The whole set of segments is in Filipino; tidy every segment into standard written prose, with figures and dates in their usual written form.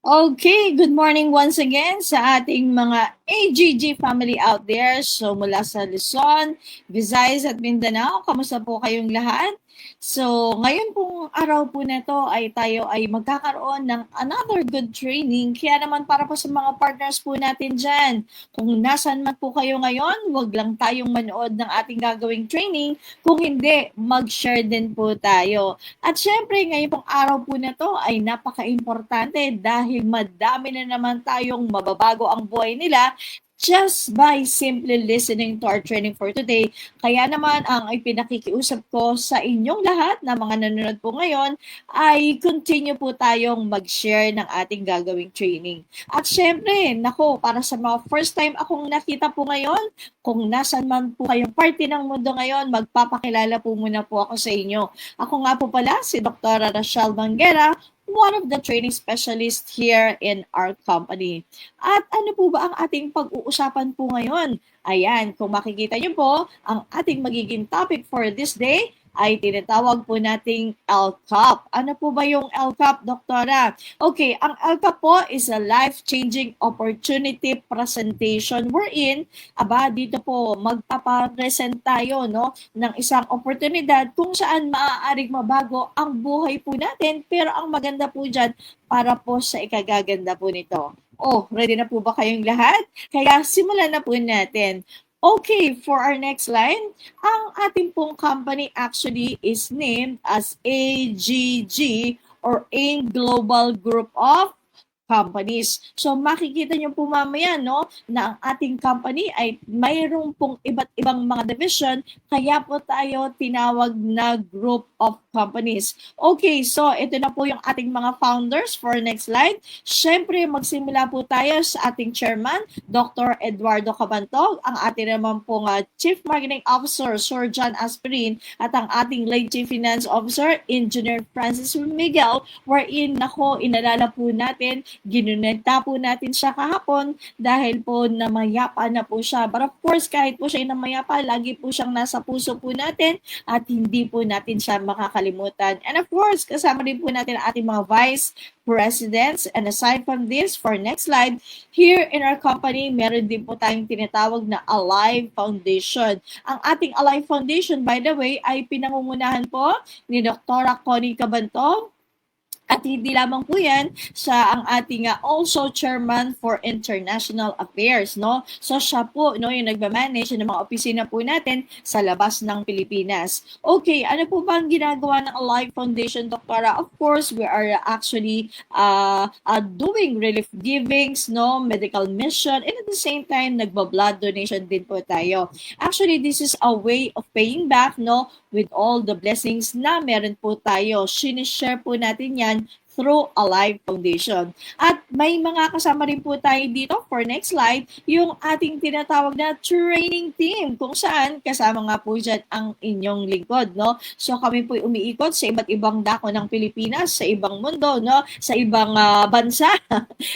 Okay, good morning once again sa ating mga AGG family out there. So mula sa Luzon, Visayas at Mindanao, kamusta po kayong lahat? So ngayon pong araw po na to ay tayo ay magkakaroon ng another good training. Kaya naman para po sa mga partners po natin dyan, kung nasan man po kayo ngayon, wag lang tayong manood ng ating gagawing training. Kung hindi, mag-share din po tayo. At syempre, ngayon pong araw po na to ay napaka-importante dahil madami na naman tayong mababago ang buhay nila just by simply listening to our training for today. Kaya naman ang ipinakikiusap ko sa inyong lahat na mga nanonood po ngayon ay continue po tayong mag-share ng ating gagawing training. At syempre, nako, para sa mga first time akong nakita po ngayon, kung nasan man po kayong party ng mundo ngayon, magpapakilala po muna po ako sa inyo. Ako nga po pala si Dr. Rachel Banguera, one of the training specialists here in our company. At ano po ba ang ating pag-uusapan po ngayon? Ayan, kung makikita niyo po, ang ating magiging topic for this day ay tinatawag po nating LCAP. Ano po ba yung LCAP, Doktora? Okay, ang LCAP po is a life-changing opportunity presentation wherein, dito po magpapapresent tayo ng isang oportunidad kung saan maaaring mabago ang buhay po natin, pero ang maganda po dyan para po sa ikagaganda po nito. Oh, ready na po ba kayong lahat? Kaya simulan na po natin. Okay, for our next line, ang ating pong company actually is named as AGG or AIM Global Group of Companies. So makikita niyo po mamaya na ang ating company ay mayroong pong iba't ibang mga division, kaya po tayo tinawag na group of companies. Okay, so ito na po yung ating mga founders for next slide. Siyempre, magsimula po tayo sa ating chairman, Dr. Eduardo Cabantog, ang ating naman pong Chief Marketing Officer, Sir John Aspirin, at ang ating late Chief Finance Officer, Engineer Francis Miguel, wherein inalala po natin, ginunenta po natin siya kahapon dahil po namayapa na po siya. But of course, kahit po siya namayapa, lagi po siyang nasa puso po natin at hindi po natin siya makakalimutan. And of course, kasama din po natin ang ating mga vice presidents. And aside from this, for next slide, here in our company, meron din po tayong tinatawag na Alive Foundation. Ang ating Alive Foundation, by the way, ay pinangungunahan po ni Dr. Connie Cabantog. At hindi lamang po yan, siya ang ating also chairman for international affairs, So siya po, yung nagmamanage ng mga opisina po natin sa labas ng Pilipinas. Okay, ano po ba ang ginagawa ng Alive Foundation, Doktora? Of course, we are actually doing relief givings, medical mission, and at the same time, nagba-blood donation din po tayo. Actually, this is a way of paying back, with all the blessings na meron po tayo. Sinishare po natin yan through Alive Foundation. At may mga kasama rin po tayo dito for next slide, yung ating tinatawag na training team kung saan kasama nga po dyan ang inyong lingkod, no? So kami po umiikot sa iba't ibang dako ng Pilipinas, sa ibang mundo, no? Sa ibang bansa.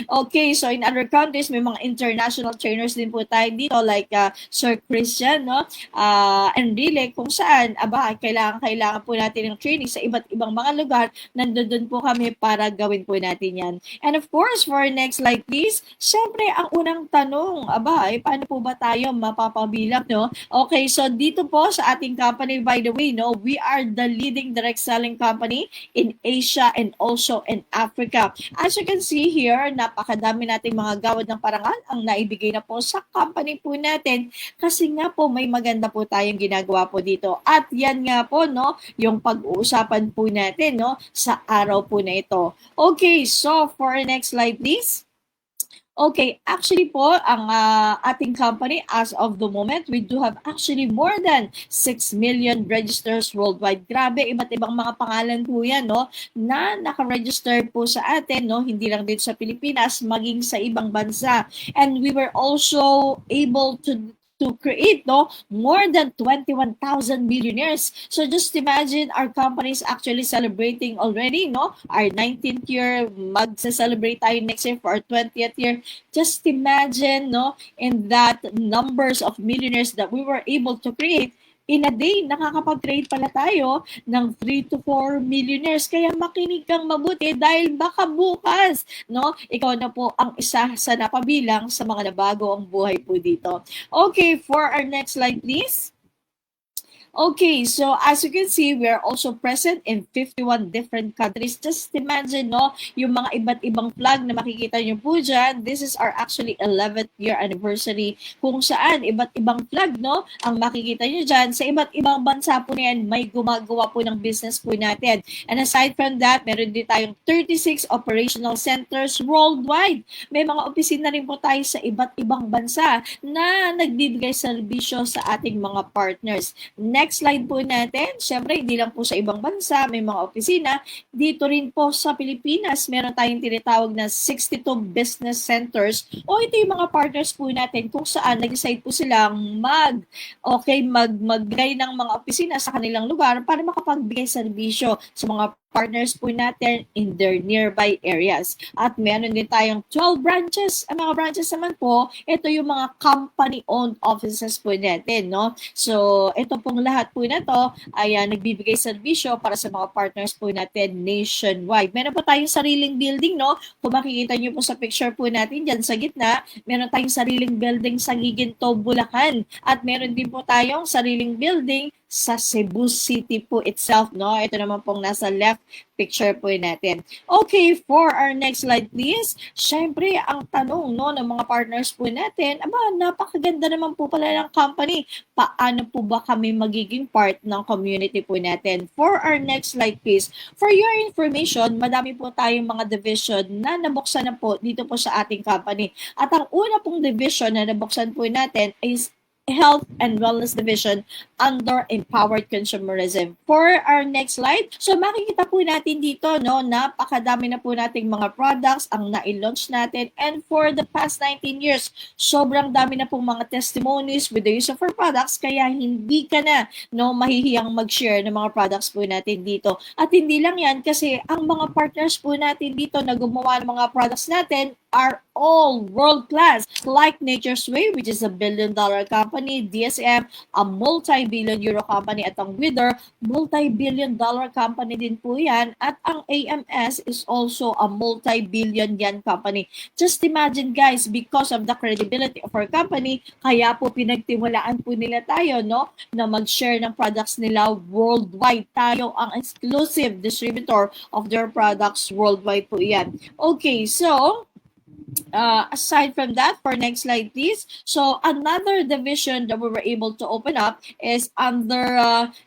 Okay, so in other countries, may mga international trainers din po tayo dito like Sir Christian, no? Enrile, kung saan, kailangan po natin ng training sa iba't ibang mga lugar, nandun po kami para gawin po natin yan. And of course, for next slide please, syempre ang unang tanong, paano po ba tayo mapapabilang, no? Okay, so dito po sa ating company, by the way, no, we are the leading direct selling company in Asia and also in Africa. As you can see here, napakadami nating mga gawad ng parangal ang naibigay na po sa company po natin kasi nga po may maganda po tayong ginagawa po dito. At yan nga po, no, yung pag-uusapan po natin, no, sa araw po na ito. Okay, so for next slide please. Okay, actually po, ang ating company as of the moment, we do have actually more than 6 million registers worldwide. Grabe, iba't ibang mga pangalan po yan, no, na naka-register po sa atin, no, hindi lang dito sa Pilipinas, maging sa ibang bansa. And we were also able to create more than 21,000 millionaires. So just imagine our company is actually celebrating already our 19th year, magse-celebrate tayo next year for our 20th year. Just imagine in that numbers of millionaires that we were able to create. In a day, nakakapag-create pala tayo ng 3 to 4 millionaires. Kaya makinig kang mabuti dahil baka bukas, ikaw na po ang isa sa napabilang sa mga nabago ang buhay po dito. Okay, for our next slide please. Okay, so as you can see, we are also present in 51 different countries. Just imagine, yung mga iba't ibang flag na makikita nyo po dyan. This is our actually 11th year anniversary kung saan iba't ibang flag, ang makikita nyo dyan. Sa iba't ibang bansa po na yan, may gumagawa po ng business po natin. And aside from that, meron din tayong 36 operational centers worldwide. May mga opisina rin po tayo sa iba't ibang bansa na nagbibigay serbisyo sa ating mga partners. Next slide po natin. Siyempre, hindi lang po sa ibang bansa, may mga opisina. Dito rin po sa Pilipinas, meron tayong tinatawag na 62 business centers o ito yung mga partners po natin kung saan nag-decide po silang magbigay ng mga opisina sa kanilang lugar para makapagbigay serbisyo sa mga partners po natin in their nearby areas. At meron din tayong 12 branches. Ang mga branches naman po, ito yung mga company-owned offices po natin, So, ito pong lahat po na to ay nagbibigay serbisyo para sa mga partners po natin nationwide. Meron po tayong sariling building, Kung makikita nyo po sa picture po natin dyan sa gitna, meron tayong sariling building sa Giginto, Bulacan. At meron din po tayong sariling building sa Cebu City po itself, Ito naman pong nasa left picture po natin. Okay, for our next slide please. Syempre, ang tanong ng mga partners po natin, napakaganda naman po pala ng company. Paano po ba kami magiging part ng community po natin? For our next slide please. For your information, madami po tayong mga division na nabuksan na po dito po sa ating company. At ang una pong division na nabuksan po natin is Health and Wellness Division under Empowered Consumerism. For our next slide, so makikita po natin dito, napakadami na po nating mga products ang na-launch natin, and for the past 19 years, sobrang dami na pong mga testimonies with the use of our products, kaya hindi ka na mahihiyang mag-share ng mga products po natin dito. At hindi lang yan, kasi ang mga partners po natin dito na gumawa ng mga products natin are all world-class, like Nature's Way, which is a billion-dollar company, DSM, a multi-billion euro company, at ang Wither, multi-billion-dollar company din po yan, at ang AMS is also a multi-billion yen company. Just imagine guys, because of the credibility of our company, kaya po pinagtiwalaan po nila tayo, na mag-share ng products nila worldwide. Tayo ang exclusive distributor of their products worldwide po yan. Okay, so aside from that, for next slide, please. So another division that we were able to open up is under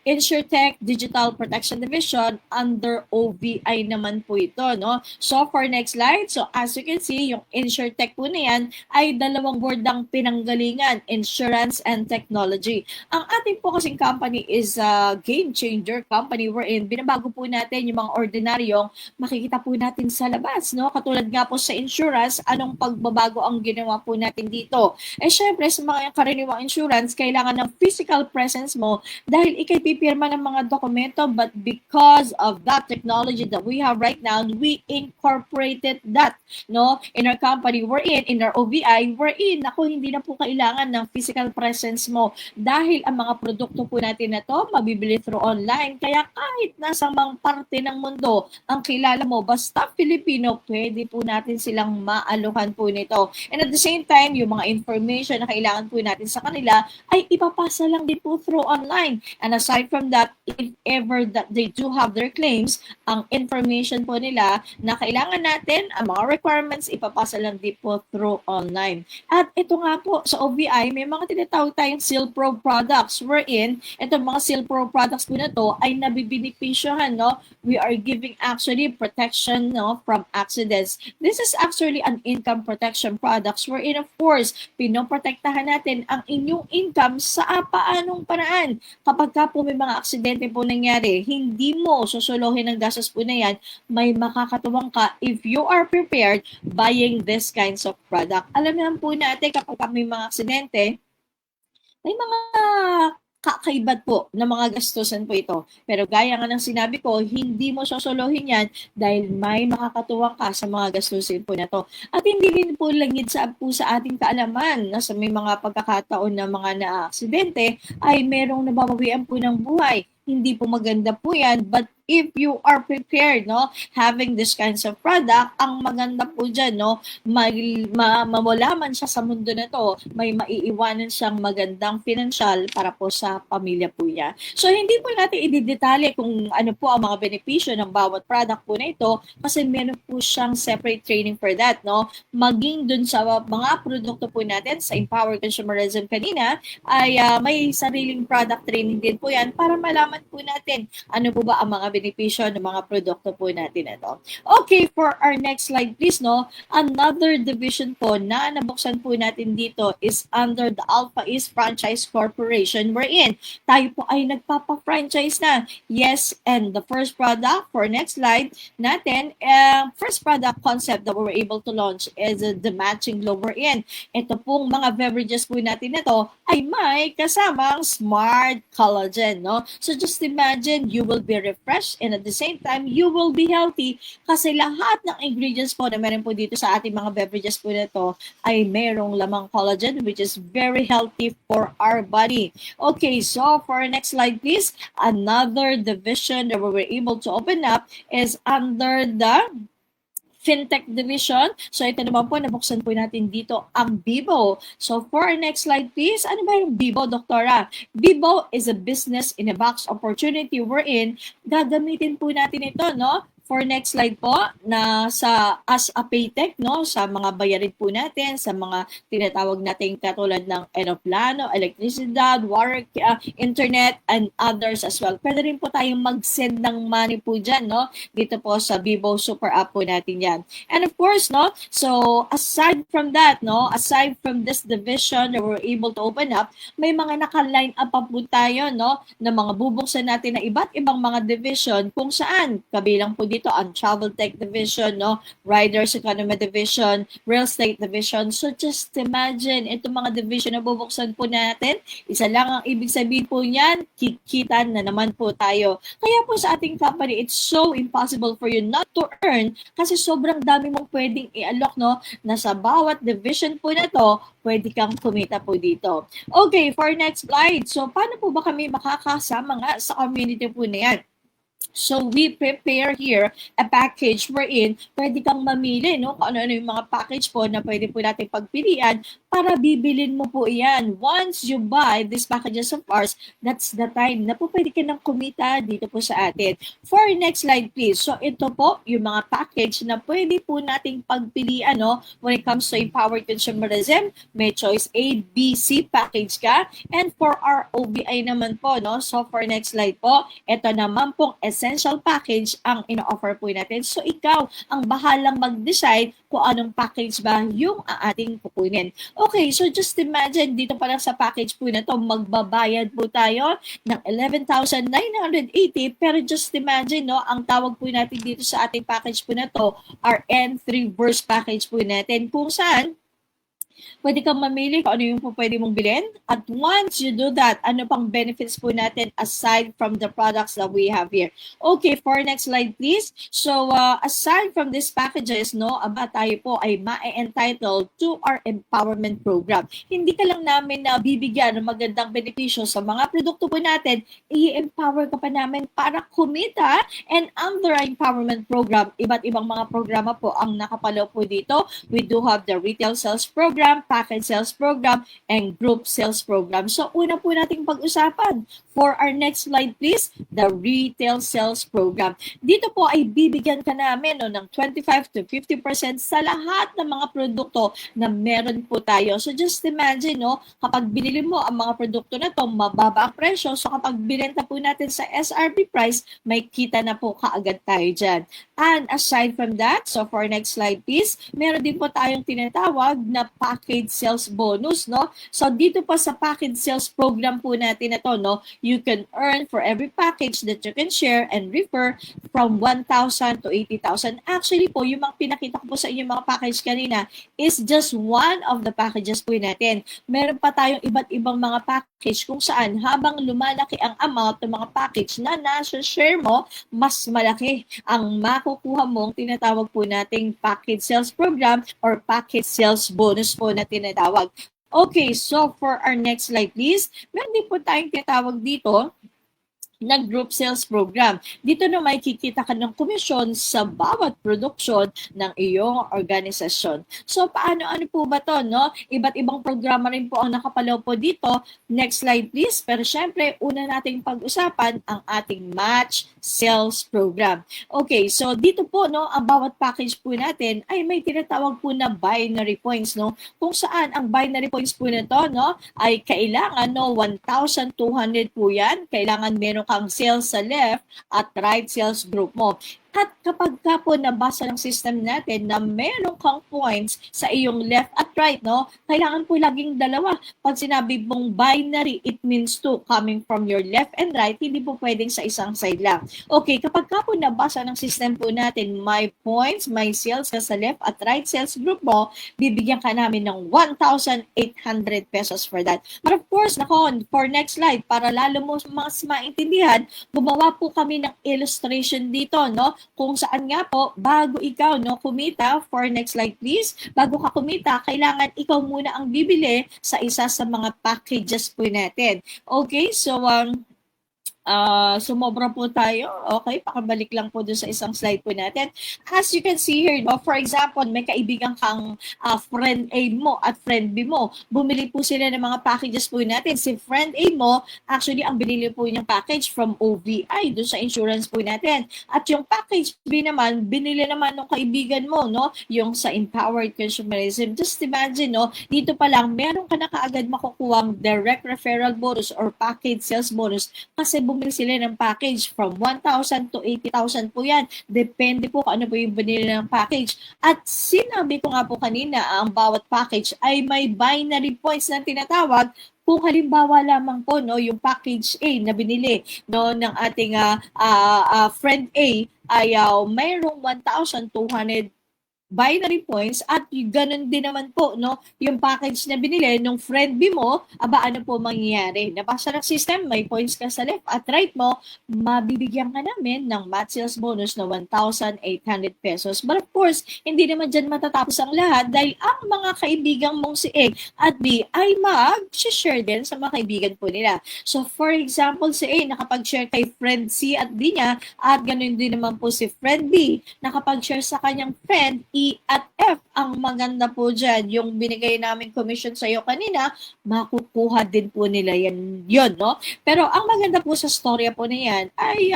InsurTech Digital Protection Division under OVI naman po ito, no? So for next slide, so as you can see, yung InsurTech po na yan ay dalawang word ang pinanggalingan, insurance and technology. Ang ating po kasing company is a game changer company wherein binabago po natin yung mga ordinaryong makikita po natin sa labas, no? Katulad nga po sa insurance, anong pagbabago ang ginawa po natin dito? Eh syempre, sa mga karaniwang insurance, kailangan ng physical presence mo dahil ikay pipirma ng mga dokumento, but because of that technology that we have right now, we incorporated that, no? In our company, we're in our OVI, we're in. Ako, hindi na po kailangan ng physical presence mo dahil ang mga produkto po natin na to, mabibili through online. Kaya kahit nasa mang parte ng mundo ang kilala mo, basta Filipino, pwede po natin silang maaluhan po nito. And at the same time, yung mga information na kailangan po natin sa kanila ay ipapasa lang din po through online. And aside from that, if ever that they do have their claims, ang information po nila na kailangan natin, ang mga requirements, ipapasa lang din po through online. At ito nga po, sa OVI, may mga tinatawag tayong SealPro products wherein, itong mga SealPro products po na to ay nabibinipisyohan, no? We are giving actually protection, no, from accidents. This is actually an income protection products wherein of course, pinoprotektahan natin ang inyong income sa paanong paraan. Kapag ka po may mga aksidente po nangyari, hindi mo susuluhin ang gastos po na yan, may makakatuwang ka if you are prepared buying this kinds of product. Alam naman po natin kapag may mga aksidente, may mga kakaibat po na mga gastusan po ito. Pero gaya nga ng sinabi ko, hindi mo susuluhin yan dahil may makakatuwang ka sa mga gastusin po na to. At hindi din po langid po sa ating kaalaman na sa may mga pagkakataon na mga na-aksidente ay merong nababawian po ng buhay. Hindi po maganda po yan, but if you are prepared, no, having this kinds of product, ang maganda po dyan, no, mawala man siya sa mundo na to, may maiiwanan siyang magandang financial para po sa pamilya po niya. So, hindi po natin i-detalye kung ano po ang mga benepisyo ng bawat product po na ito kasi meron po siyang separate training for that, no. Maging dun sa mga produkto po natin sa Empower Consumerism kanina ay may sariling product training din po yan para malaman po natin ano po ba ang mga benepisyo ng mga produkto po natin ito. Okay, for our next slide please, no, another division po na nabuksan po natin dito is under the Alpha East Franchise Corporation wherein tayo po ay nagpapa-franchise na. Yes, and the first product for next slide natin, first product concept that we were able to launch is the matching globe wherein ito pong mga beverages po natin na to ay may kasamang smart collagen, no? So just imagine you will be refreshed and at the same time you will be healthy kasi lahat ng ingredients po na meron po dito sa ating mga beverages po na to ay merong lamang collagen which is very healthy for our body. Okay, so for our next slide please, another division that we were able to open up is under the FinTech Division. So ito naman po, nabuksan po natin dito ang Bibo. So for our next slide please, ano ba yung Bibo, Doktora? Bibo is a business in a box opportunity wherein gagamitin po natin ito, no? For next slide po, na sa as a paytech, no, sa mga bayarin po natin, sa mga tinatawag nating katulad ng eroplano, elektrisidad, water, internet, and others as well. Pwede rin po tayong mag-send ng money po dyan, no, dito po sa Bibo Super App po natin yan. And of course, no, so aside from that, no, aside from this division that we're able to open up, may mga naka-line up pa po tayo, no, na mga bubuksan natin na iba't ibang mga division kung saan kabilang po dito ang Travel Tech Division, no, Riders Economy Division, Real Estate Division. So just imagine, itong mga division na bubuksan po natin, isa lang ang ibig sabihin po niyan, kikitan na naman po tayo. Kaya po sa ating company, it's so impossible for you not to earn kasi sobrang dami mong pwedeng i-alok, no, na sa bawat division po na to, pwede kang kumita po dito. Okay, for next slide. So paano po ba kami makakasama nga sa community po na yan? So we prepare here a package wherein pwede kang mamili no kung ano-ano yung mga package po na pwede po natin pagpilian para bibilin mo po yan. Once you buy these packages of ours, that's the time na po pwede ka nang kumita dito po sa atin. For next slide please. So ito po yung mga package na pwede po nating pagpilian no when it comes to empowered consumerism. May choice A, B, C package ka. And for our OBI naman po no. So for next slide po, ito naman pong essential package ang ino-offer po natin. So ikaw ang bahalang mag-decide kung anong package ba yung ating kukunin. Okay, so just imagine dito pa lang sa package po na to, magbabayad po tayo ng 11,980 pero just imagine no, ang tawag po natin dito sa ating package po na to, our N3 verse package po natin kung saan pwede kang mamili kung ano yung po pwede mong bilhin. At once you do that, ano pang benefits po natin aside from the products that we have here. Okay, for next slide please. So, aside from these packages, no, aba tayo po ay ma-entitled to our empowerment program. Hindi ka lang namin na bibigyan ng magandang benepisyo sa mga produkto po natin, i-empower ka pa namin para kumita. And under our empowerment program, iba't ibang mga programa po ang nakapalo po dito. We do have the retail sales program, package sales program, and group sales program. So, una po nating pag-usapan. For our next slide, please, the retail sales program. Dito po ay bibigyan ka namin no, ng 25 to 50% sa lahat ng mga produkto na meron po tayo. So, just imagine, no, kapag binili mo ang mga produkto na to, mababa ang presyo. So, kapag binenta po natin sa SRP price, may kita na po kaagad tayo dyan. And aside from that, so for next slide, please, meron din po tayong tinatawag na package sales bonus, no? So dito po sa package sales program po natin na to, no, you can earn for every package that you can share and refer from 1,000 to 80,000. Actually po, yung mga pinakita ko po sa inyo mga package kanina is just one of the packages po natin. Meron pa tayong iba't ibang mga package kung saan habang lumalaki ang amount ng mga package na nasa-share mo, mas malaki ang makukuha mong tinatawag po nating package sales program or package sales bonus po na tinatawag. Okay, so for our next slide please, meron din po tayong tinatawag dito na group sales program. Dito na may kikita ka ng komisyon sa bawat produksyon ng iyong organisasyon. So, paano-ano po ba to, no? Iba't ibang programa rin po ang nakapalaw po dito. Next slide, please. Pero syempre, una nating pag-usapan ang ating match sales program. Okay, so dito po, no, ang bawat package po natin ay may tinatawag po na binary points, no? Kung saan ang binary points po na to, no, ay kailangan, no, 1,200 po yan. Kailangan meron kang sales sa left at right sales group mo. At kapag ka po nabasa ng system natin na meron kang points sa iyong left at right, no, kailangan po laging dalawa. Pag sinabi mong binary, it means two coming from your left and right, hindi po pwedeng sa isang side lang. Okay, kapag ka po nabasa ng system po natin, may points, may sales ka sa left at right sales group mo, bibigyan ka namin ng 1,800 pesos for that. But of course, nakon, for next slide, para lalo mo mas maintindihan, gumawa po kami ng illustration dito, no? Kung saan nga po, bago ikaw no kumita, for next slide please, bago ka kumita, kailangan ikaw muna ang bibili sa isa sa mga packages po natin. Okay, so sumobra po tayo. Okay, pakabalik lang po dun sa isang slide po natin. As you can see here, no, for example, may kaibigan kang friend A mo at friend B mo. Bumili po sila ng mga packages po natin. Si friend A mo, actually, ang binili po niyang package from OVI, dun sa insurance po natin. At yung package B naman, binili naman ng kaibigan mo, no, yung sa empowered consumerism. Just imagine, no, dito pa lang, meron ka na kaagad makukuhang direct referral bonus or package sales bonus kasi bumili sila ng package from 1,000 to 80,000 po yan. Depende po kung ano po yung binili ng package. At sinabi ko nga po kanina, ang bawat package ay may binary points na tinatawag. Kung halimbawa lamang po no yung package A na binili no ng ating friend A ay mayroong 1,200 binary points at ganun din naman po, no, yung package na binili nung friend B mo, ano po mangyayari? Nabasa ng system, may points ka sa left at right mo, mabibigyan ka namin ng match sales bonus na 1,800 pesos. But of course, hindi naman dyan matatapos ang lahat dahil ang mga kaibigan mong si A at B ay mag-share din sa mga kaibigan po nila. So for example, si A nakapag-share kay friend C at D niya at ganun din naman po si friend B nakapag-share sa kanyang friend E at F. Ang maganda po dyan, yung binigay namin commission sa iyo kanina, makukuha din po nila yan, yun, no? Pero ang maganda po sa storya po na yan ay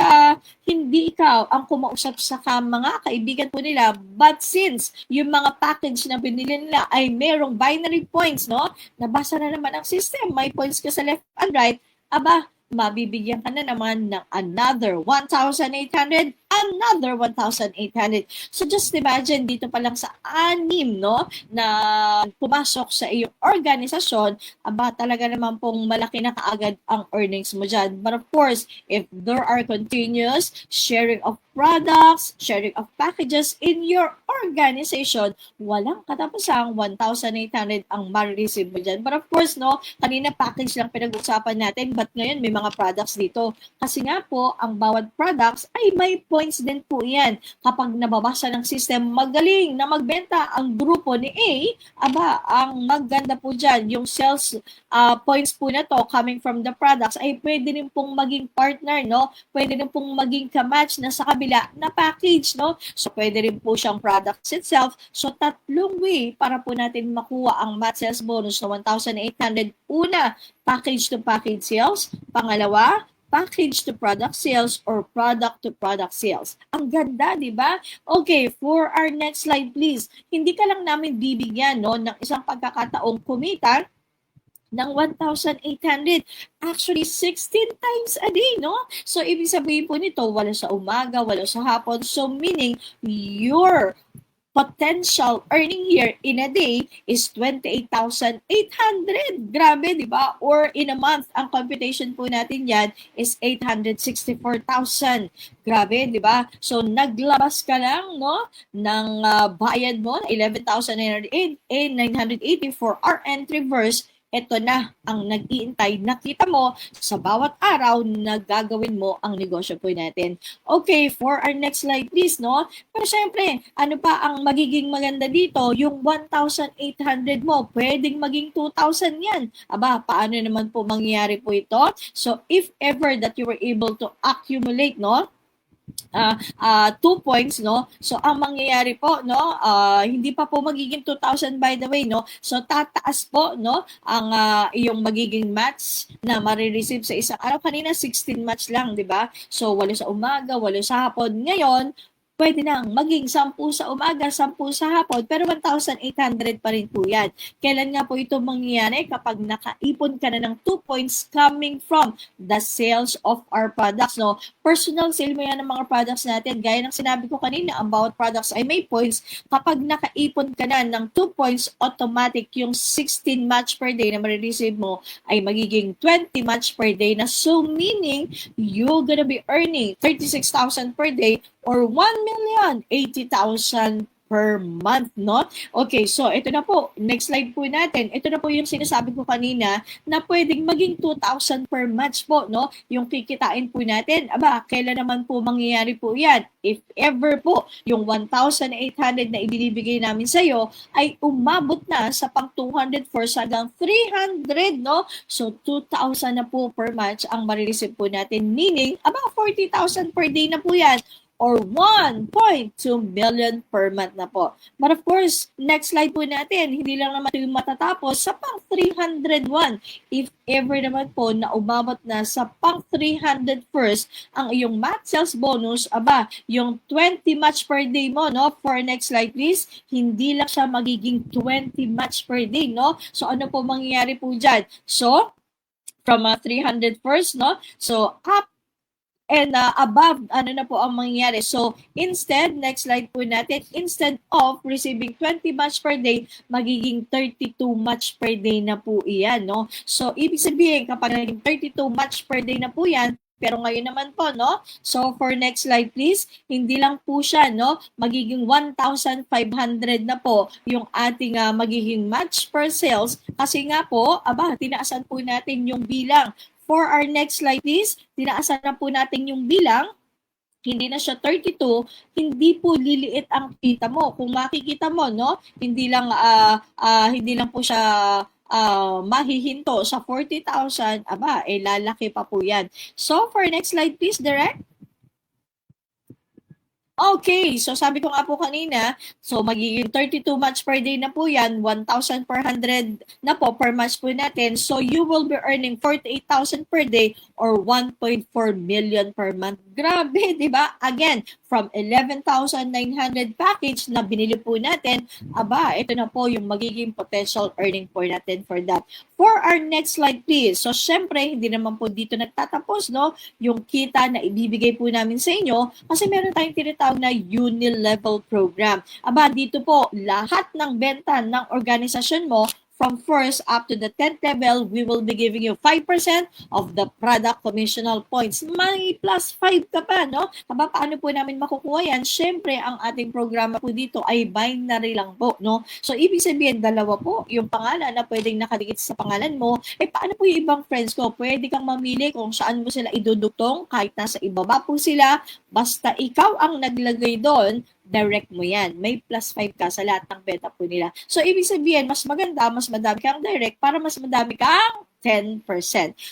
hindi ikaw ang kumausap sa mga kaibigan po nila, but since yung mga package na binili nila ay merong binary points, no? Nabasa na naman ang system, may points ka sa left and right, mabibigyan ka na naman ng another 1,800, another 1,800. So just imagine dito pa lang sa 6, no, na pumasok sa iyong organisasyon, talaga naman pong malaki na kaagad ang earnings mo dyan. But of course, if there are continuous sharing of products, sharing of packages in your organization, walang katapusang 1,800 ang ma-receive mo dyan. But of course, no, kanina package lang pinag-usapan natin, but ngayon may mga products dito. Kasi nga po, ang bawat products ay may points din po yan. Kapag nababasa ng system, magaling na magbenta ang grupo ni A, ang maganda po dyan, yung sales points po na to coming from the products ay pwede rin pong maging partner, no? Pwede rin pong maging kamatch na sa kabila na package, no? So pwede rin po siyang products itself. So tatlong way para po natin makuha ang match sales bonus na 1,800. Una, package to package sales. Pangalawa, package to product sales or product to product sales. Ang ganda, di ba? Okay, for our next slide please. Hindi ka lang namin bibigyan, no, ng isang pagkakataong kumita ng 1,800. Actually, 16 times a day, no? So, ibig sabihin po nito, wala sa umaga, wala sa hapon. So, meaning, your potential earning here in a day is 28,800. Grabe, di ba? Or in a month, ang computation po natin yan is 864,000. Grabe, di ba? So, naglabas ka lang, no, ng bayad mo, 11,980 for our entry verse. Ito na ang nag-iintay. Nakita mo sa bawat araw na gagawin mo ang negosyo po natin. Okay, for our next slide please, no? Pero syempre, ano pa ang magiging maganda dito? Yung 1,800 mo, pwedeng maging 2,000 yan. Paano naman po mangyayari po ito? So, if ever that you were able to accumulate, no, 2 points, no? So ang mangyayari po, no, hindi pa po magiging 2,000 by the way, no? So tataas po, no, ang iyong magiging match na marireceive sa isang araw. Kanina 16 match lang, di ba? So 8 sa umaga, 8 sa hapon. Ngayon, pwede nang maging 10 sa umaga, 10 sa hapon, pero 1,800 pa rin po yan. Kailan nga po ito mangyayari? Kapag nakaipon ka na ng 2 points coming from the sales of our products, no? Personal sale mo yan ng mga products natin. Gaya ng sinabi ko kanina, ang bawat products ay may points. Kapag nakaipon ka na ng 2 points, automatic yung 16 match per day na marireceive mo ay magiging 20 match per day na. So meaning, you're gonna be earning 36,000 per day or 1,080,000 per month, no? Okay, so ito na po. Next slide po natin. Ito na po yung sinasabi ko kanina na pwedeng maging 2,000 per match po, no? Yung kikitain po natin. Kailan naman po mangyayari po yan? If ever po, yung 1,800 na ibinibigay namin sa iyo ay umabot na sa pang 200 hanggang 300, no? So, 2,000 na po per match ang marireceive po natin. Meaning, 40,000 per day na po yan or 1.2 million per month na po. But of course, next slide po natin, hindi lang naman yung matatapos sa pang 301. If ever naman po na umabot na sa pang 300 first ang iyong match sales bonus, yung 20 match per day mo, no? For next slide please, hindi lang siya magiging 20 match per day, no? So ano po mangyayari po dyan? So, from 300 first, no? So, up and above, ano na po ang mangyayari. So, instead, next slide po natin, instead of receiving 20 match per day, magiging 32 match per day na po iyan, no? So, ibig sabihin, kapag naging 32 match per day na po yan, Pero ngayon naman po, no? So for next slide please, hindi lang po siya, no? Magiging 1,500 na po yung ating magiging match per sales kasi nga po, tinaasan po natin yung bilang. For our next slide please, tinaasan na po natin yung bilang. Hindi na siya 32, hindi po liliit ang kita mo. Kung makikita mo, no, hindi lang po siya mahihinto sa 40,000, lalaki pa po yan. So, for next slide please, Direct. Okay, so sabi ko nga po kanina, so magiging 32 match per day na po yan, 1,400 na po per match po natin. So you will be earning 48,000 per day or 1.4 million per month. Grabe, di ba? Again, from 11,900 package na binili po natin, ito na po yung magiging potential earning po natin for that. For our next slide please. So syempre, hindi naman po dito nagtatapos, no? Yung kita na ibibigay po namin sa inyo kasi meron tayong tinatawag na uni-level program. Dito po, lahat ng benta ng organisasyon mo from 1st up to the 10th level, we will be giving you 5% of the product commissional points. May plus 5 ka pa, no? Paano po namin makukuha yan? Siyempre, ang ating programa po dito ay binary lang po, no? So, ibig sabihin, dalawa po yung pangalan na pwedeng nakadikit sa pangalan mo. Paano po yung ibang friends ko? Pwede kang mamili kung saan mo sila idudutong, kahit nasa ibaba po sila, basta ikaw ang naglagay doon, direct mo yan. May plus 5 ka sa lahat ng beta po nila. So, ibig sabihin, mas maganda, mas madami kang direct para mas madami kang 10%.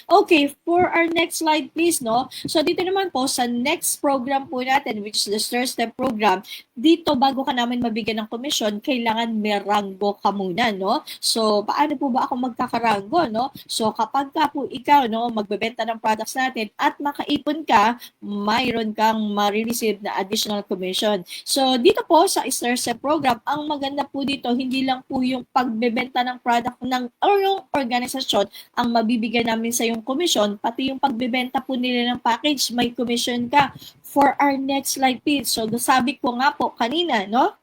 Okay, for our next slide please, no? So, dito naman po sa next program po natin, which is the third step program, dito bago ka namin mabigyan ng komisyon, kailangan may ranggo ka muna, no? So, paano po ba ako magkakaranggo, no? So, kapag ka po ikaw, no, magbebenta ng products natin at makaipon ka, mayroon kang ma-receive na additional commission. So, dito po sa third step program, ang maganda po dito, hindi lang po yung pagbebenta ng product ng yung organisasyon ang mabibigyan namin sa yung commission, pati yung pagbebenta po nila ng package, may commission ka. For our next slide please. So, sabi ko nga po kanina, no?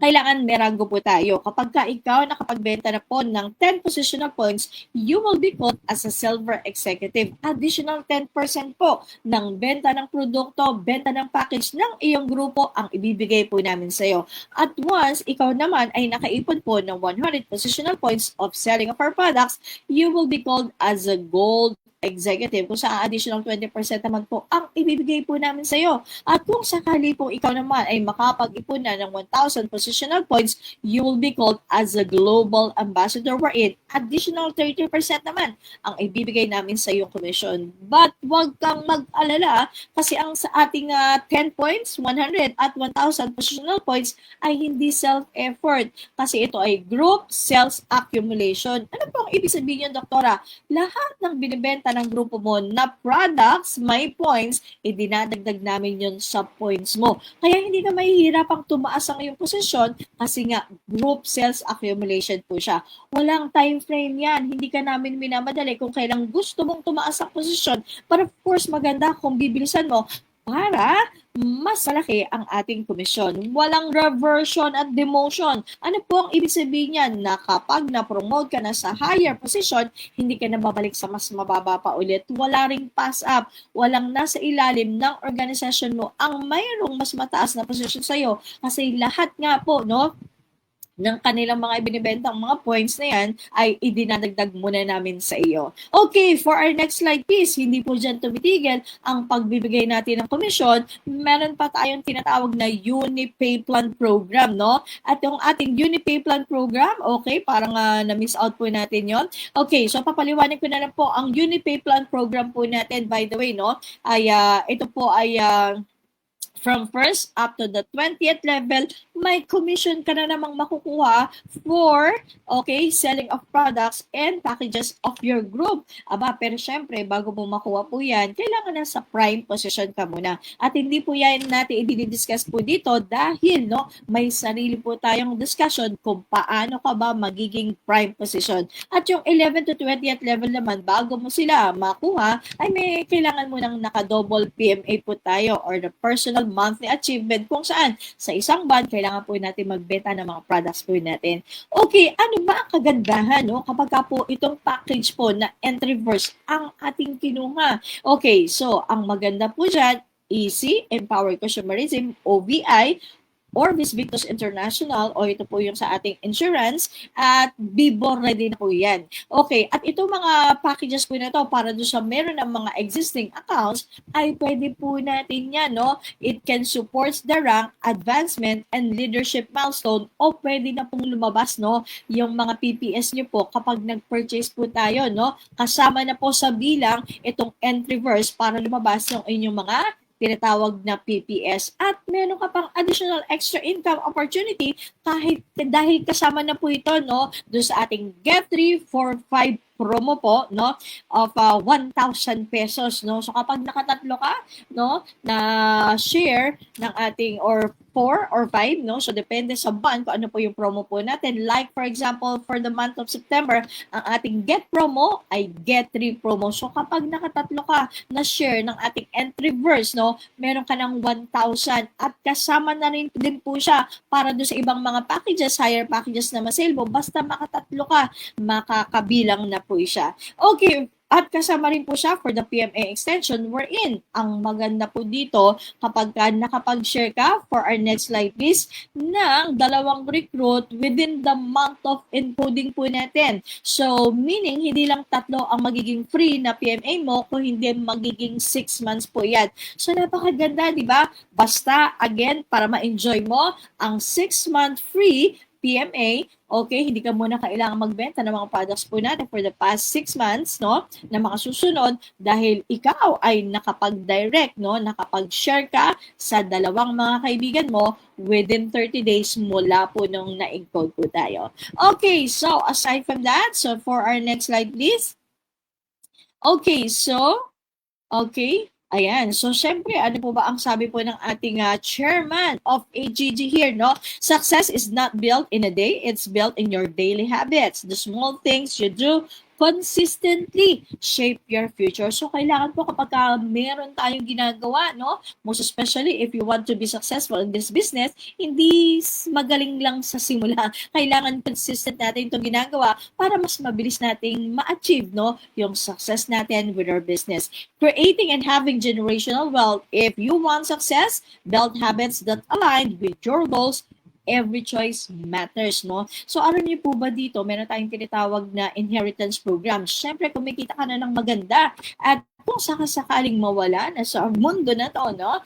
Kailangan may ranggo po tayo. Kapag ka ikaw nakapagbenta na po ng 10 positional points, you will be called as a silver executive. Additional 10% po ng benta ng produkto, benta ng package ng iyong grupo ang ibibigay po namin sa iyo. At once ikaw naman ay nakaipon po ng 100 positional points of selling of our products, you will be called as a gold executive kung sa additional 20% naman po ang ibibigay po namin sa iyo. At kung sakali po ikaw naman ay makapag-ipon na ng 1,000 positional points, you will be called as a global ambassador wherein additional 30% naman ang ibibigay namin sa iyong commission. But huwag kang mag-alala kasi ang sa ating 10 points, 100 at 1,000 positional points ay hindi self-effort kasi ito ay group sales accumulation. Ano po ang ibig sabihin niyo, Doktora? Lahat ng binibenta ng grupo mo na products, may points, dinadagdag namin yun sa points mo. Kaya hindi ka mahihirapang tumaas ang iyong posisyon kasi nga group sales accumulation po siya. Walang time frame yan. Hindi ka namin minamadali kung kailang gusto mong tumaas ang posisyon. But of course, maganda kung bibilisan mo para mas malaki ang ating komisyon. Walang reversion at demotion. Ano po ang ibig sabihin niyan? Na kapag na-promote ka na sa higher position, hindi ka na babalik sa mas mababa pa ulit. Wala ring pass up. Walang nasa ilalim ng organisasyon mo ang mayroong mas mataas na position sa'yo. Kasi lahat nga po, no, ng kanilang mga ibinibentang mga points na yan ay idinadagdag muna namin sa iyo. Okay, for our next slide please, hindi po dyan tumitigil ang pagbibigay natin ng komisyon. Meron pa tayong tinatawag na UniPay Plan Program, no? At yung ating UniPay Plan Program, okay, parang na-miss out po natin yon. Okay, so papaliwanag ko na lang po ang UniPay Plan Program po natin, by the way, no? Ay, ito po ay from 1st up to the 20th level, may commission ka na namang makukuha for, okay, selling of products and packages of your group. Pero syempre, bago mo makuha po yan, kailangan na sa prime position ka muna. At hindi po yan natin i-discuss po dito dahil, no, may sarili po tayong discussion kung paano ka ba magiging prime position. At yung 11 to 20th level naman, bago mo sila makuha, ay may kailangan mo nang naka-double PMA po tayo or the personal monthly achievement kung saan sa isang buwan, kailangan po natin magbenta ng mga products po natin. Okay, ano ba ang kagandahan no, kapag ka po itong package po na Entriverse ang ating kinuha? Okay, so ang maganda po dyan, easy, empower consumerism, OVI, Orbis Victus International o ito po yung sa ating insurance at Bibor ready na po yan. Okay, at itong mga packages po na to para doon sa meron ng mga existing accounts ay pwede po natin yan, no? It can support the rank, advancement, and leadership milestone o pwede na pong lumabas, no? Yung mga PPS nyo po kapag nag-purchase po tayo, no? Kasama na po sa bilang itong Entriverse para lumabas yung inyong mga tinatawag na PPS at meron ka pang additional extra income opportunity kahit dahil kasama na po ito no doon sa ating Get 3 for 5 promo po no of 1,000 pesos no. So kapag nakatatlo ka no na share ng ating or 4 or 5 no, so depende sa buwan kung ano po yung promo po natin. Like for example for the month of September ang ating Get promo ay Get 3 promo. So kapag nakatatlo ka na share ng ating Entriverse no, meron ka ng 1,000 at kasama na rin din po siya para do sa ibang mga packages, higher packages na ma-sale mo. Basta makatatlo ka, makakabilang na po siya. Okay, at kasama rin po siya for the PMA extension wherein ang maganda po dito kapag nakapag-share ka for our next slide please ng 2 recruit within the month of encoding po natin. So meaning hindi lang 3 ang magiging free na PMA mo kung hindi magiging 6 months po yan. So napakaganda, di ba? Basta again para ma-enjoy mo ang 6-month free PMA, okay, hindi ka muna kailangan magbenta ng mga products po natin for the past 6 months, no, na mga susunod dahil ikaw ay nakapag-direct, no, nakapag-share ka sa 2 mga kaibigan mo within 30 days mula po nung na-encode po tayo. Okay, so aside from that, so for our next slide please. Okay, so, okay, ayan. So, syempre, ano po ba ang sabi po ng ating chairman of AGG here, no? Success is not built in a day. It's built in your daily habits. The small things you do consistently shape your future. So, kailangan po kapag meron tayong ginagawa, no? Most especially if you want to be successful in this business, hindi magaling lang sa simula. Kailangan consistent natin itong ginagawa para mas mabilis nating ma-achieve, no? Yung success natin with our business. Creating and having generational wealth. If you want success, build habits that align with your goals. Every choice matters, no? So, ano niyo po ba dito? Meron tayong tinatawag na inheritance program. Siyempre, kumikita ka na ng maganda at kung sakasakaling mawala na sa mundo na to, no?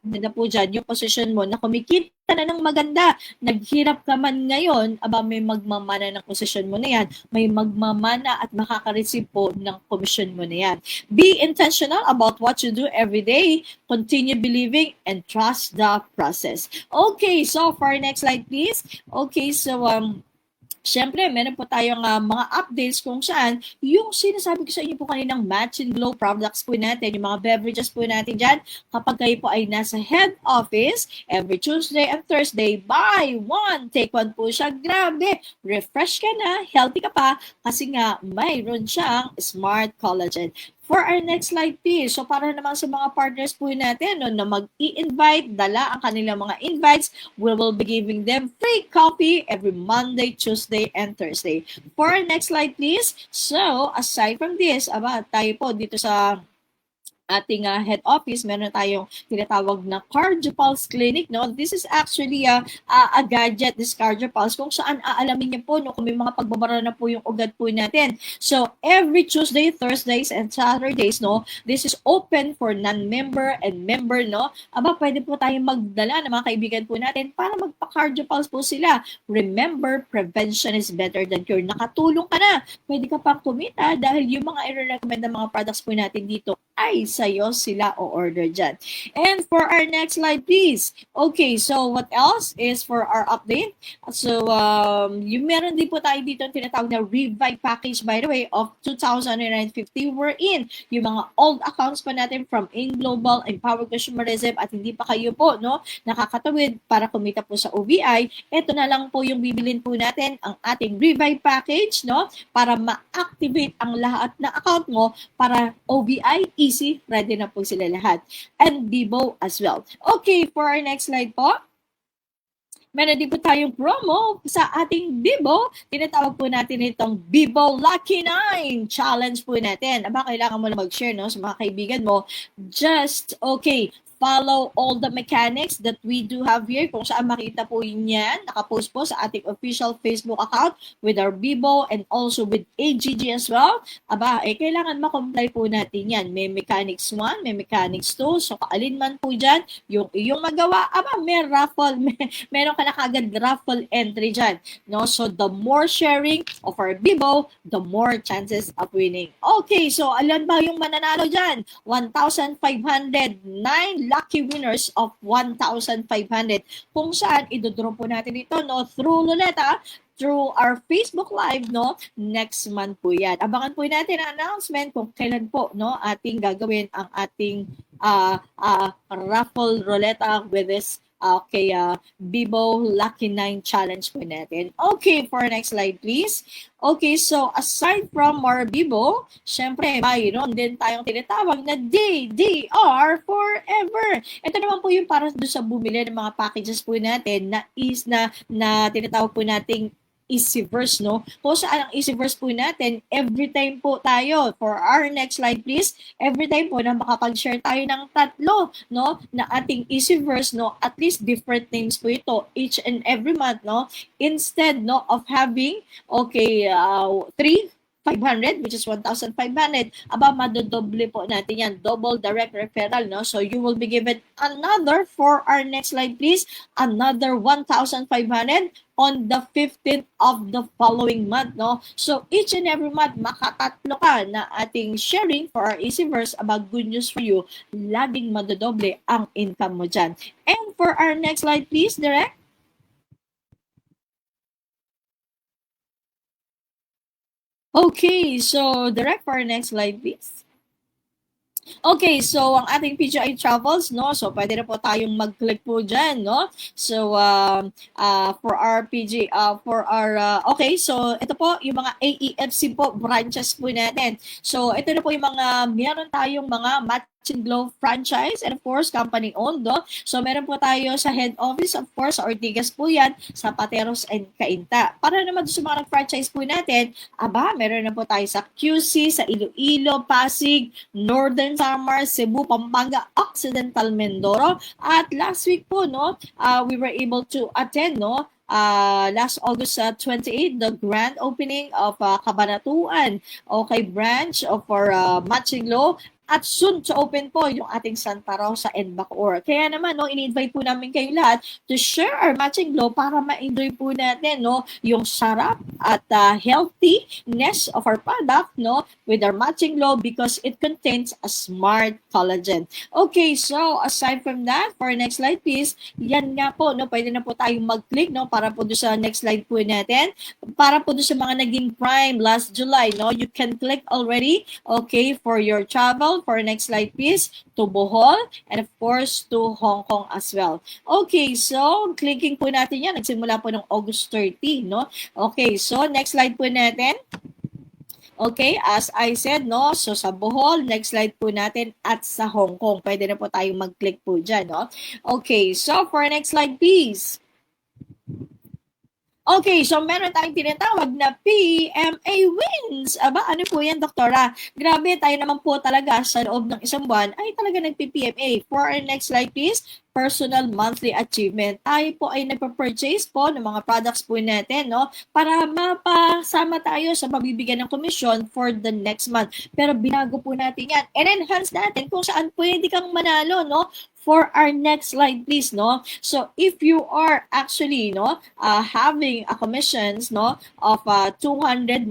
Na po dyan yung position mo na kumikita na ng maganda. Naghirap ka man ngayon, may magmamana ng posisyon mo na yan. May magmamana at makaka-receive po ng commission mo na yan. Be intentional about what you do every day. Continue believing and trust the process. Okay, so for our next slide please. Okay, so Siyempre, meron po tayong mga updates kung saan yung sinasabi ko sa inyo po kaninang Match and Glow products po natin, yung mga beverages po natin dyan, kapag kayo po ay nasa head office, every Tuesday and Thursday, buy one, take one po siya. Grabe, refresh ka na, healthy ka pa, kasi nga mayroon siyang Smart Collagen. For our next slide please, so para naman sa mga partners po natin no, na mag-i-invite, dala ang kanilang mga invites, we will be giving them free coffee every Monday, Tuesday, and Thursday. For our next slide please, so aside from this, tayo po dito sa ating head office, meron tayong tinatawag na CardioPulse Clinic, no? This is actually a gadget, this CardioPulse, kung saan aalamin niyo po, no, kung may mga pagbabara na po yung ugat po natin. So, every Tuesday, Thursdays, and Saturdays, no, this is open for non-member and member, no? Pwede po tayong magdala ng mga kaibigan po natin para magpa-CardioPulse po sila. Remember, prevention is better than cure. Nakatulong ka na. Pwede ka pang kumita dahil yung mga i-recommend ng mga products po natin dito ay sa'yo sila o-order dyan. And for our next slide, please. Okay, so what else is for our update? So, yung meron din po tayo dito ang tinatawag na Revive package, by the way, of 2,950. We're in yung mga old accounts pa natin from InGlobal, Empower Consumerism, at hindi pa kayo po, no, nakakatawid para kumita po sa OVI. Ito na lang po yung bibilin po natin, ang ating Revive package, no, para ma-activate ang lahat na account mo para OVI easy, ready na po sila lahat. And Bibo as well. Okay, for our next slide po. Meron din po tayong promo sa ating Bibo. Tinatawag po natin itong Bibo Lucky 9 challenge po natin. Aba, kailangan mo na mag-share no, sa mga kaibigan mo. Just, okay, follow all the mechanics that we do have here. Kung saan makita po yan, nakapost po sa ating official Facebook account with our Bibo and also with AGG as well. Aba, kailangan ma-comply po natin yan. May mechanics 1, may mechanics 2. So, kaalin man po dyan, yung iyong magawa, aba, may raffle, meron ka na kagad raffle entry dyan. No? So, the more sharing of our Bibo, the more chances of winning. Okay, so alam ba yung mananalo dyan? 1,509 lucky winners of 1,500. Kung saan, idodro po natin ito no, through Loleta, through our Facebook Live, no? Next month po yan. Abangan po natin ang announcement kung kailan po, no, ating gagawin ang ating raffle roulette with this Bibo Lucky 9 challenge po natin. Okay, for next slide please. Okay, so aside from our Bibo, syempre mayroon din tayong tinatawag na DDR Forever. Ito naman po yung para doon sa bumili ng mga packages po natin na tinatawag po nating Easyverse, no? Kung saan ang Easyverse po natin, every time po tayo, for our next slide please, every time po na makapag-share tayo ng tatlo, no? Na ating Easyverse, no? At least different names po ito, each and every month, no? Instead, no, of having, 3,500, which is 1,500, aba, madodoble po natin yan. Double direct referral, no? So, you will be given another, for our next slide, please, another 1,500 on the 15th of the following month, no? So, each and every month, makatatlo ka na ating sharing for our Easyverse about good news for you. Laging madodoble ang income mo dyan. And for our next slide, please, Direk. Okay, so Direk, for our next slide, please. Okay, so ang ating PGI Travels, no? So pwede na po tayong mag-click po dyan, no? So for our okay, so ito po yung mga AEFC po branches po natin. So ito na po yung mga meron tayong mga Matching Glow franchise and of course company owned, no? So meron po tayo sa head office, of course, sa Ortigas po yan, sa Pateros and Cainta. Para naman sa mga franchise po natin, aba, meron na po tayo sa QC, sa Iloilo, Pasig, Northern Samar, Cebu, Pampanga, Occidental Mindoro. At last week po, no, we were able to attend, no, last August 28, the grand opening of Cabanatuan, okay, branch of our Matching Glow. At soon to open po yung ating Santa Rosa and Bacoor. Kaya naman, no, ini-invite po namin kayo lahat to share our Matching Glow para ma-enjoy po natin, no, yung sarap at healthiness of our product, no, with our Matching Glow because it contains a smart collagen. Okay, so aside from that, for next slide please, yan nga po, no, pwede na po tayong mag-click, no, para po doon sa next slide po natin. Para po doon sa mga naging prime last July, no, you can click already, okay, for your travel. For next slide please, to Bohol and of course to Hong Kong as well. Okay, so clicking po natin yan. Nagsimula po ng August 30, no? Okay, so next slide po natin. Okay, as I said, no, so sa Bohol, next slide po natin at sa Hong Kong. Pwede na po tayong mag-click po dyan, no? Okay, so for next slide please. Okay, so meron tayong tinatawag na PMA wins. Aba, ano po yan, Doktora? Grabe, tayo naman po talaga sa loob ng isang buwan ay talaga nagpi-PMA. For our next slide, please, personal monthly achievement. Tayo po ay nagpa-purchase po ng mga products po natin, no? Para mapasama tayo sa mabibigyan ng komisyon for the next month. Pero binago po natin yan. And-enhance natin kung saan pwede kang manalo, no? For our next slide, please, no? So, if you are actually, no, having a commissions, no, of 201,000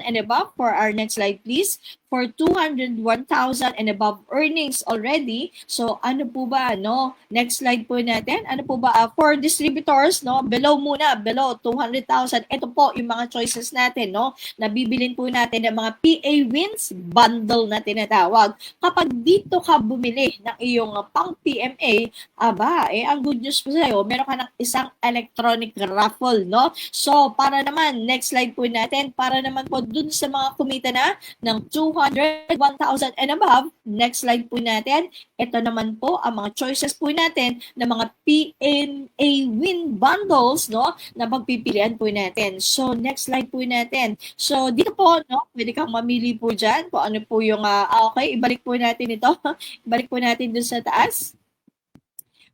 and above, for our next slide, please, for 201,000 and above earnings already. So, ano po ba, no? Next slide po natin. Ano po ba, for distributors, no? Below muna, below 200,000. Ito po yung mga choices natin, no? Nabibilin po natin ng mga PA wins bundle na tinatawag. Kapag dito ka bumili ng iyong pang PMA, aba, ang good news po sa'yo, meron ka ng isang electronic raffle, no? So, para naman, next slide po natin, para naman po dun sa mga kumita na ng 200,000 200, 1,000 and above. Next slide po natin. Ito naman po ang mga choices po natin ng mga PMA Win bundles, no, na pagpipilian po natin. So, next slide po natin. So, dito po, no, pwede kang mamili po dyan kung ano po yung, okay, ibalik po natin ito. Ibalik po natin dun sa taas.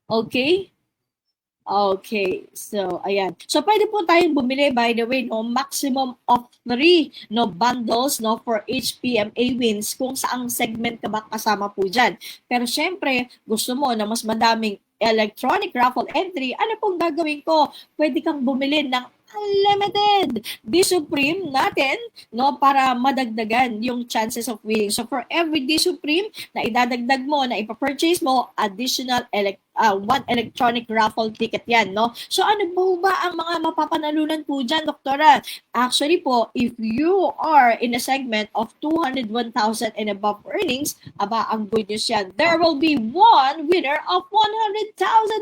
Okay. Okay, so ayan. So pwede po tayong bumili, by the way, no, maximum of 3 no bundles no for each PMA wins kung saang segment ka ba kasama po dyan. Pero syempre, gusto mo na mas madaming electronic raffle entry, ano pong gagawin ko? Pwede kang bumili ng unlimited D Supreme natin no para madagdagan yung chances of winning. So for every D Supreme na idadagdag mo, na ipapurchase mo, additional one electronic raffle ticket yan, no? So ano po ba ang mga mapapanalunan po dyan, Doktora? Actually po, if you are in a segment of 201,000 and above earnings, aba, ang good news yan. There will be one winner of 100,000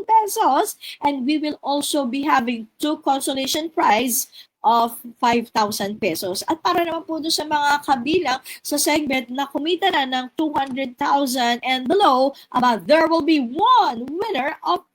pesos and we will also be having 2 consolation prize of 5,000 pesos. At para naman po doon sa mga kabilang sa segment na kumita na ng 200,000 and below, there will be one winner of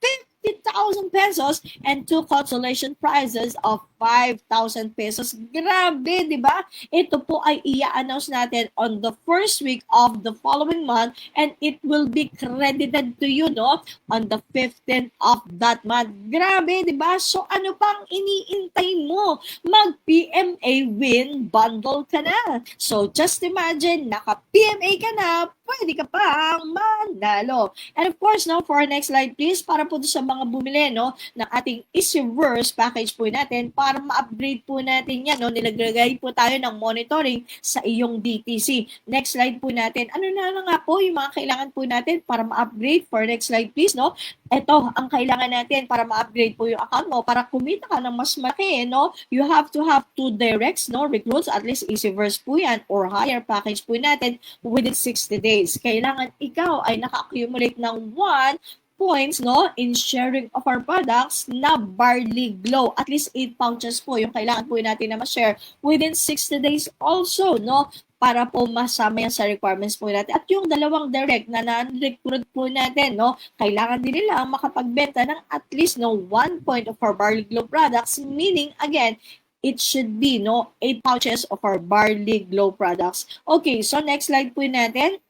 50,000 pesos and 2 consolation prizes of 5,000 pesos. Grabe, di ba? Ito po ay i-announce natin on the first week of the following month and it will be credited to you, no? On the 15th of that month. Grabe, di ba? So ano pang iniintay mo? Mag-PMA Win bundle ka na. So just imagine, naka-PMA ka na, pwede ka pang manalo. And of course, no, for our next slide please, para po sa mga bumili, no, ng ating Easyverse package po natin, para ma-upgrade po natin yan, no, nilagay po tayo ng monitoring sa iyong DTC. Next slide po natin. Ano na nga po yung mga kailangan po natin para ma-upgrade? For next slide please, no. Ito ang kailangan natin para ma-upgrade po yung account mo, para kumita ka ng mas malaki, no. You have to have 2 directs, no, recruits, at least Easyverse po yan, or higher package po natin within 60 days. Kailangan ikaw ay naka-accumulate ng 1 points, no, in sharing of our products na Barley Glow. At least 8 pouches po yung kailangan po natin na ma-share within 60 days also, no, para po masama yan sa requirements po natin. At yung 2 direct na na-recruit po natin, no, kailangan din nila makapagbenta ng at least, no, 1 point of our Barley Glow products, meaning, again, it should be, no, 8 pouches of our Barley Glow products. Okay, so next slide po natin.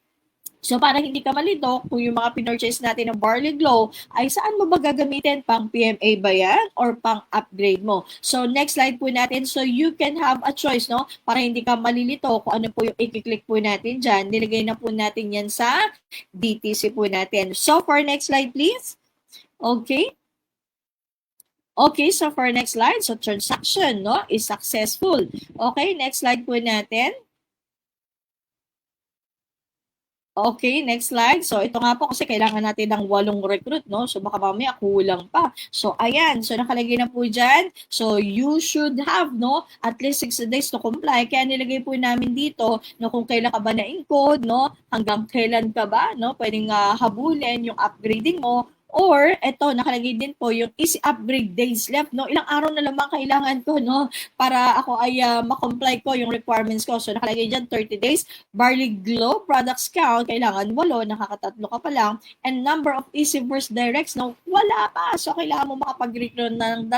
So para hindi ka malito, kung yung mga pinurchase natin ng Barley Glow, ay saan mo ba gagamitin? Pang PMA ba yan? Or pang upgrade mo? So next slide po natin. So you can have a choice, no? Para hindi ka malilito kung ano po yung i-click po natin dyan. Nilagay na po natin yan sa DTC po natin. So for next slide please. Okay. Okay, so for next slide, so transaction, no, is successful. Okay, next slide po natin. Okay, next slide. So, ito nga po kasi kailangan natin ng 8 recruit, no? So, baka mamaya kulang pa. So, ayan. So, nakalagay na po dyan. So, you should have, no, at least 60 days to comply. Kaya nilagay po namin dito, no, kung kailan ka ba na-encode, no, hanggang kailan ka ba, no, pwedeng habulin yung upgrading mo. Or, eto, nakalagay din po yung easy upgrade days left, no? Ilang araw na lamang kailangan ko, no? Para ako ay ma-comply ko yung requirements ko. So, nakalagay dyan 30 days. Barley Glow products count, kailangan 8, nakakatatlo ka pa lang. And number of Easyverse directs, no? Wala pa. So, kailangan mo makapag-recruit ng 2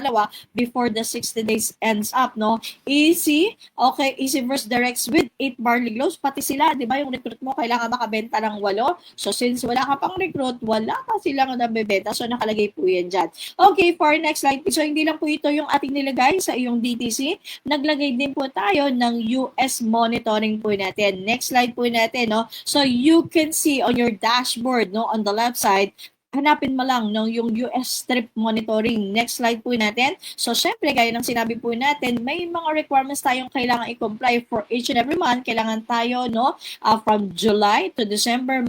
before the 60 days ends up, no? Easy, okay, Easyverse directs with 8 Barley Glows. Pati sila, di ba, yung recruit mo, kailangan makabenta ng 8. So, since wala ka pang recruit, wala pa silang nabibenta. So, nakalagay po yan dyan. Okay, for next slide. So, hindi lang po ito yung ating nilagay sa iyong DTC. Naglagay din po tayo ng US monitoring po natin. Next slide po natin, no? So, you can see on your dashboard, no, on the left side, hanapin mo lang no, yung US strip monitoring. Next slide po natin. So, syempre, gaya ng sinabi po natin, may mga requirements tayong kailangan i-comply for each and every month. Kailangan tayo, no, from July to December,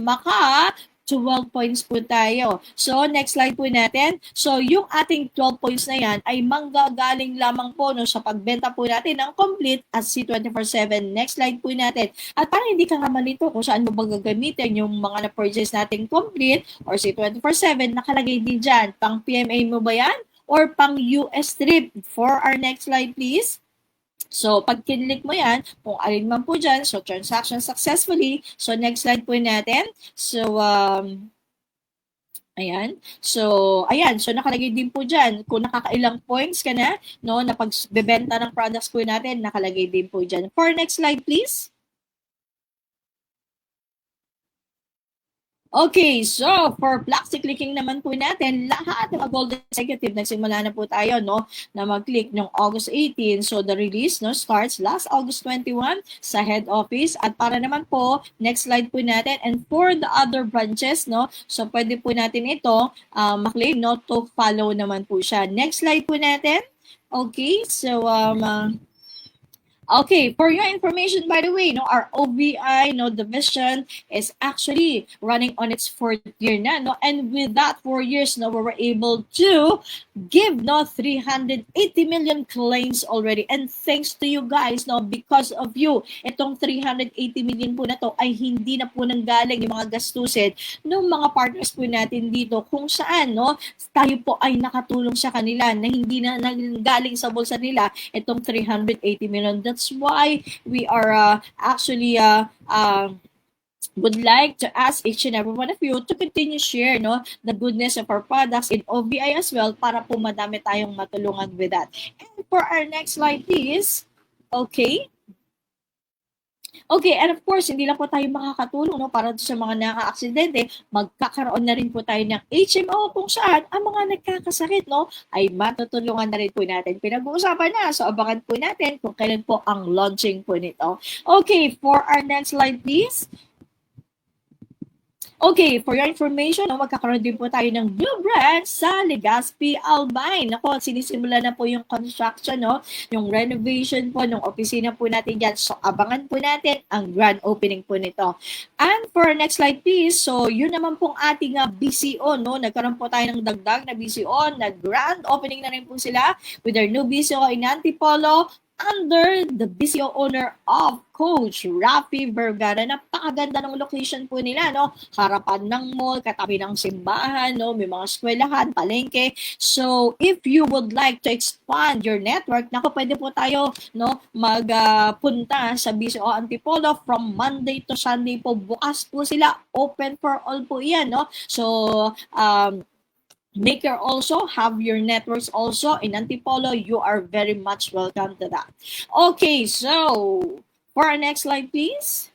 12 points po tayo. So, next slide po natin. So, yung ating 12 points na yan ay manggagaling lamang po, no, sa pagbenta po natin ng complete at C24/7. Next slide po natin. At para hindi ka nga malito kung saan mo ba gagamitin yung mga na-purchase natin complete or C24/7, nakalagay din dyan. Pang PMA mo ba yan? Or pang US trip? For our next slide, please. So, pag kinlik mo yan, kung alin man po dyan, so transaction successfully. So, next slide po natin. So, ayan. So, ayan. So, nakalagay din po dyan. Kung nakakailang points ka na, no, na pagbebenta ng products po natin, nakalagay din po dyan. For next slide, please. Okay, so for Flexi clicking naman po natin, lahat ng mga Golden Executive, nagsimula na po tayo, no, na mag-click noong August 18. So the release, no, starts last August 21 sa head office. At para naman po, next slide po natin, and for the other branches, no, so pwede po natin ito maklaim, no, to follow naman po siya. Next slide po natin. Okay, so okay, for your information, by the way, no, our OBI, no, division is actually running on its 4th year na, no, and with that 4 years, no, we were able to give, no, 380 million claims already, and thanks to you guys, no, because of you, itong 380 million po na to ay hindi na po nanggaling yung mga gastusin ng mga partners po natin dito, kung saan, no, tayo po ay nakatulong sa kanila na hindi na nanggaling sa bulsa nila itong 380 million. That's why we are actually would like to ask each and every one of you to continue share, no, the goodness of our products in OBI as well, para po madami tayong matulungan with that. And for our next slide, please. Okay. Okay, and of course, hindi lang po tayo makakatulong, no, para sa mga naka-aksidente, magkakaroon na rin po tayo ng HMO kung saan ang mga nagkakasakit, no, ay matutulungan na rin po natin. Pinag-uusapan na, so abangan po natin kung kailan po ang launching po nito. Okay, for our next slide, please. Okay, for your information, no, magkakaroon din po tayo ng new branch sa Legazpi, Albay. Nako, sinisimula na po yung construction, no, yung renovation po ng opisina po natin dyan. So, abangan po natin ang grand opening po nito. And for next slide, please. So, yun naman pong ating BCO, no. Nagkaroon po tayo ng dagdag na BCO. Nag-grand opening na rin po sila with their new BCO in Antipolo, under the BCO owner of Coach Rafi Vergara. Napakaganda ng location po nila, no? Harapan ng mall, katabi ng simbahan, no? May mga eskwelahan, palengke. So, if you would like to expand your network, naku, pwede po tayo, no, magpunta sa BCO Antipolo from Monday to Sunday po. Bukas po sila. Open for all po yan, no? So, make your also have your networks also in Antipolo. You are very much welcome to that. Okay, so for our next slide, please.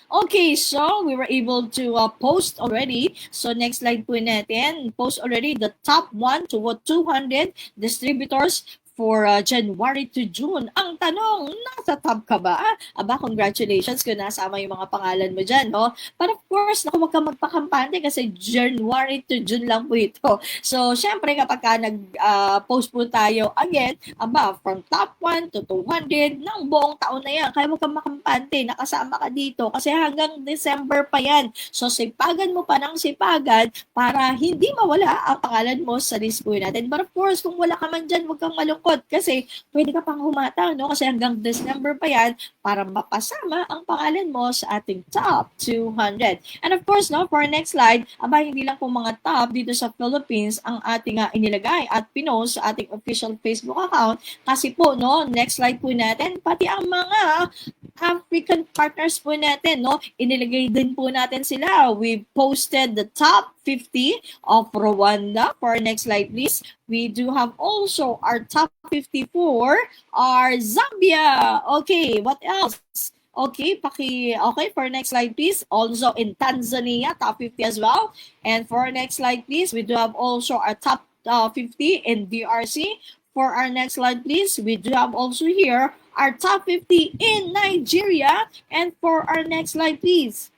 Okay, so we were able to post already. So next slide po natin, post already the top 1 to 200 distributors for January to June. Ang tanong, nasa top ka ba? Aba, congratulations kung nasama yung mga pangalan mo dyan, no? But of course, naku, huwag ka magpakampante kasi January to June lang po ito. So, syempre, kapag ka nag-post po tayo again, aba, from top 1 to 200 ng buong taon na yan. Kaya huwag ka makampante, nakasama ka dito kasi hanggang December pa yan. So, sipagan mo pa ng sipagan para hindi mawala ang pangalan mo sa list po natin. But of course, kung wala ka man dyan, huwag kang malungkot kasi pwede ka pang humatang, no? Kasi hanggang December pa yan para mapasama ang pangalan mo sa ating top 200. And of course, no, for our next slide, aba, hindi lang po mga top dito sa Philippines ang ating inilagay at pinost sa ating official Facebook account kasi po, no, next slide po natin, pati ang mga African partners po natin, no, inilagay din po natin sila. We posted the top 50 of Rwanda. For our next slide, please. We do have also our top 54 are Zambia. Okay, what else? Okay, okay, for next slide, please. Also in Tanzania, top 50 as well. And for our next slide, please, we do have also our top 50 in DRC. For our next slide, please, we do have also here our top 50 in Nigeria. And for our next slide, please.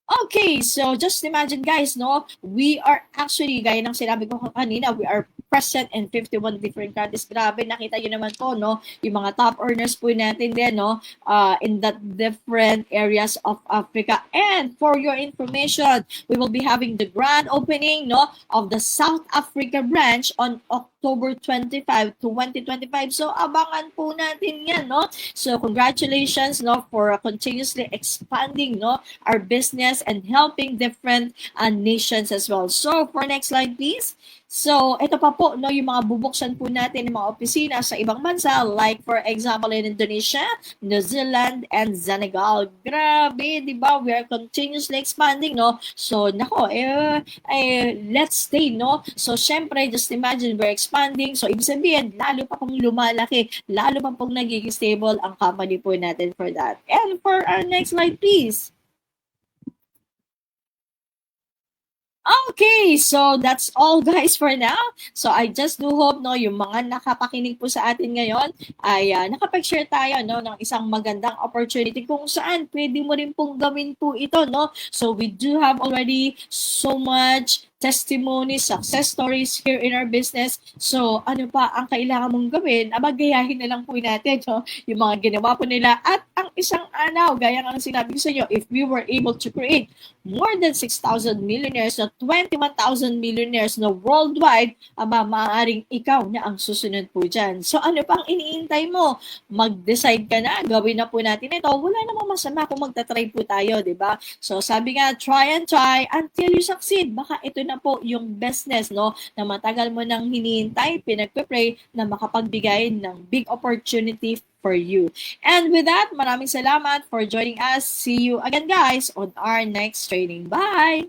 Okay, so just imagine guys, no, we are actually, gaya ng sinabi ko kanina, we are present in 51 different countries. Grabe, nakita nyo naman po, no, yung mga top earners po natin din, no, in that different areas of Africa. And for your information, we will be having the grand opening, no, of the South Africa branch on October 25, 2025. So, abangan po natin yan, no? So, congratulations, no, for continuously expanding, no, our business and helping different nations as well. So, for next slide, please. So, ito pa po, no, yung mga bubuksan po natin ng mga opisina sa ibang bansa, like for example in Indonesia, New Zealand, and Senegal. Grabe, di ba? We are continuously expanding, no? So, nako, let's stay, no? So, syempre, just imagine, we're expanding. So, ibig sabihin, lalo pa pong lumalaki, lalo pa pong nagiging stable ang company po natin for that. And for our next slide, please. Okay, so that's all guys for now. So I just do hope no yung mga nakapakinig po sa atin ngayon ay nakapag-share tayo no ng isang magandang opportunity kung saan pwede mo rin pong gawin po ito no. So we do have already so much testimonies, success stories here in our business. So ano pa ang kailangan mong gawin? Gayahin na lang po natin no yung mga ginawa po nila at ang isang araw gaya ng sinabi ko sa inyo, if we were able to create more than 6,000 millionaires na 21,000 millionaires na worldwide, maaaring ikaw na ang susunod po dyan. So ano pang iniintay mo? Mag-decide ka na, gawin na po natin ito. Wala namang masama kung magta-try po tayo, di ba? So sabi nga, try and try until you succeed. Baka ito na po yung business, no? Na matagal mo nang hinihintay, pinagpe-pray na makapagbigay ng big opportunity for you. And with that, maraming salamat for joining us. See you again guys on our next training. Bye!